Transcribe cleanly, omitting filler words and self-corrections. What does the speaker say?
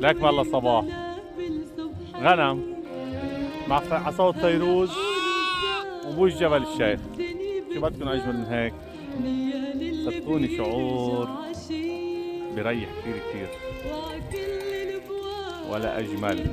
لك والله صباح غنم مع صوت فيروز وبوش جبل الشيخ. شو بدكم أجمل من هيك؟ صدقوني شعور بريح كثير كثير ولا أجمل.